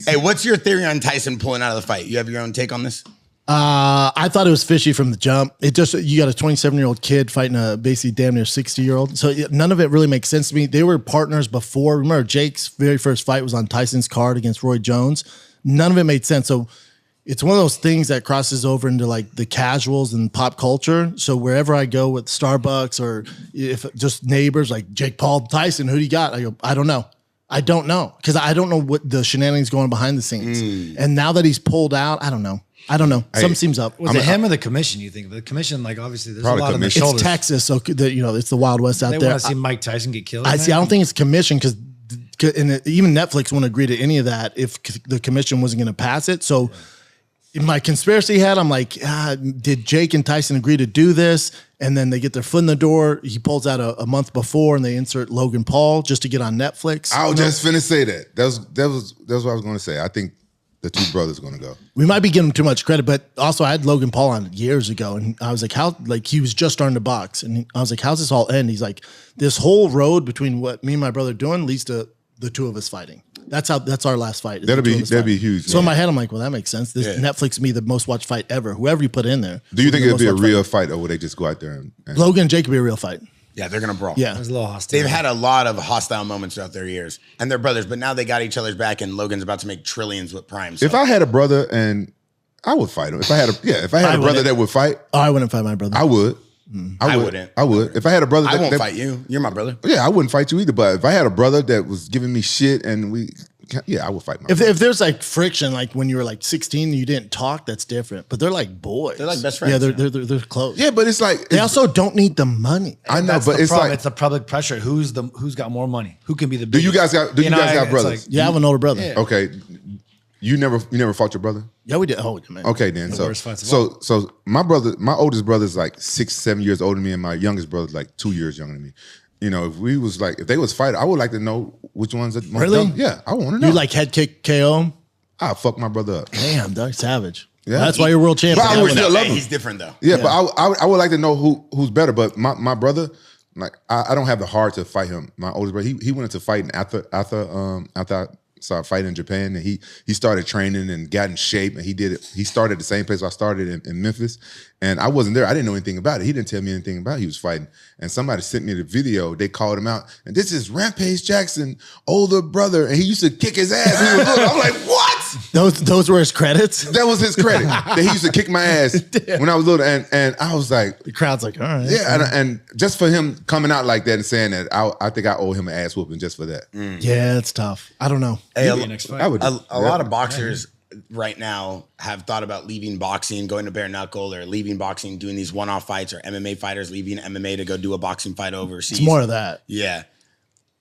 Hey, what's your theory on Tyson pulling out of the fight? You have your own take on this? I thought it was fishy from the jump. It just, you got a 27-year-old kid fighting a basically damn near 60-year-old. So none of it really makes sense to me. They were partners before. Remember, Jake's very first fight was on Tyson's card against Roy Jones. None of it made sense. So it's one of those things that crosses over into like the casuals and pop culture. So wherever I go with Starbucks or if just neighbors like Jake Paul, Tyson, who do you got? I go, I don't know. I don't know. Because I don't know what the shenanigans going behind the scenes. And now that he's pulled out, I don't know. Something seems up. Was it him or the commission, you think? The commission, like, obviously, there's probably a lot on the shoulders. It's Texas, so, it's the Wild West out there. They want to see Mike Tyson get killed. I don't think it's commission because even Netflix wouldn't agree to any of that if the commission wasn't going to pass it. So in my conspiracy head, I'm like, did Jake and Tyson agree to do this? And then they get their foot in the door. He pulls out a month before and they insert Logan Paul just to get on Netflix. I was just finna say that. That was what I was going to say. I think the two brothers are going to go. We might be giving him too much credit, but also I had Logan Paul on years ago, and I was like, he was just starting to box, and I was like, how's this all end? He's like, this whole road between what me and my brother are doing leads to the two of us fighting. That's our last fight. That'd be huge. So in my head, I'm like, well, that makes sense. This Netflix me the most watched fight ever. Whoever you put in there. Do you think it'd be a real fight, or would they just go out there and Logan and Jake could be a real fight? Yeah, they're going to brawl. Yeah. There's a little hostile. They've had a lot of hostile moments throughout their years. And they're brothers, but now they got each other's back and Logan's about to make trillions with Prime. So. If I had a brother, and I would fight him. If I had a brother that would fight. Oh, I wouldn't fight my brother. I would. I wouldn't. I would. If I had a brother I won't fight you. You're my brother. Yeah, I wouldn't fight you either. But if I had a brother that was giving me shit and I would fight my brother. If there's like friction, like when you were like 16 and you didn't talk, that's different. But they're like boys. They're like best friends. Yeah, they're close. Yeah, but it's like they also don't need the money. I know, That's but the it's problem. like It's the public pressure. Who's got more money? Who can be the do biggest? you guys got brothers? Like, Yeah, I have an older brother. Yeah. Okay. You never fought your brother? Yeah, we did. Oh, man. Okay, then. worst fights of So my oldest brother is like 6-7 years older than me, and my youngest brother is like 2 years younger than me. If they was fighting, I would like to know which ones are most Really? dumb. Yeah, I want to know. You like head kick KO? I'll fuck my brother up. Damn, Doug Savage. Yeah. That's why you're world champion. But I would still love him. He's different though. Yeah, but I would like to know who's better. But my brother, like I don't have the heart to fight him. My oldest brother, he went into fighting after I started fighting in Japan, and he started training and got in shape, and he started the same place I started in Memphis, and I wasn't there. I didn't know anything about it. He didn't tell me anything about it. He was fighting, and somebody sent me the video. They called him out, and this is Rampage Jackson, older brother, and he used to kick his ass. He was little. I'm like, what? Those were his credits? That was his credit. That he used to kick my ass when I was little, and I was like, The crowd's like, all right. yeah, and just for him coming out like that and saying that, I think I owe him an ass whooping just for that. Yeah, it's tough. I don't know. Hey, I would. a lot of boxers right now have thought about leaving boxing, going to bare knuckle, or leaving boxing, doing these one-off fights, or MMA fighters leaving MMA to go do a boxing fight overseas. It's more of that. Yeah.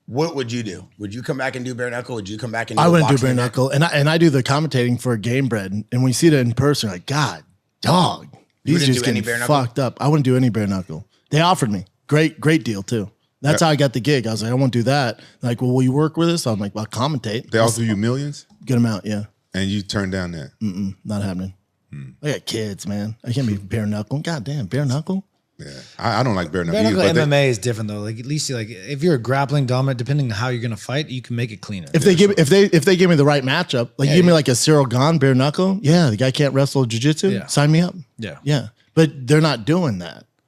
What would you do? Would you come back and do bare knuckle? Would you come back and do I wouldn't do boxing bare again? knuckle. And I do the commentating for Game Bread. And when you see that in person, like, God, dog. These wouldn't just do any getting bare knuckle? fucked up. I wouldn't do any bare knuckle. They offered me. Great deal too. That's how I got the gig. I was like, I won't do that. Like, well, will you work with us? I'm like, well, I'll commentate. They offer you millions, Good amount, yeah. and you turned down that. Not happening. I got kids, man. I can't be bare knuckle. God damn, bare knuckle. Yeah, I don't like bare knuckle. Bare knuckle either, but MMA is different though. Like at least if you're a grappling dominant, depending on how you're gonna fight, you can make it cleaner. If they give me the right matchup, like give me like a Cyril Gane bare knuckle, yeah, the guy can't wrestle jiu-jitsu, sign me up. Yeah. Yeah. But they're not doing that.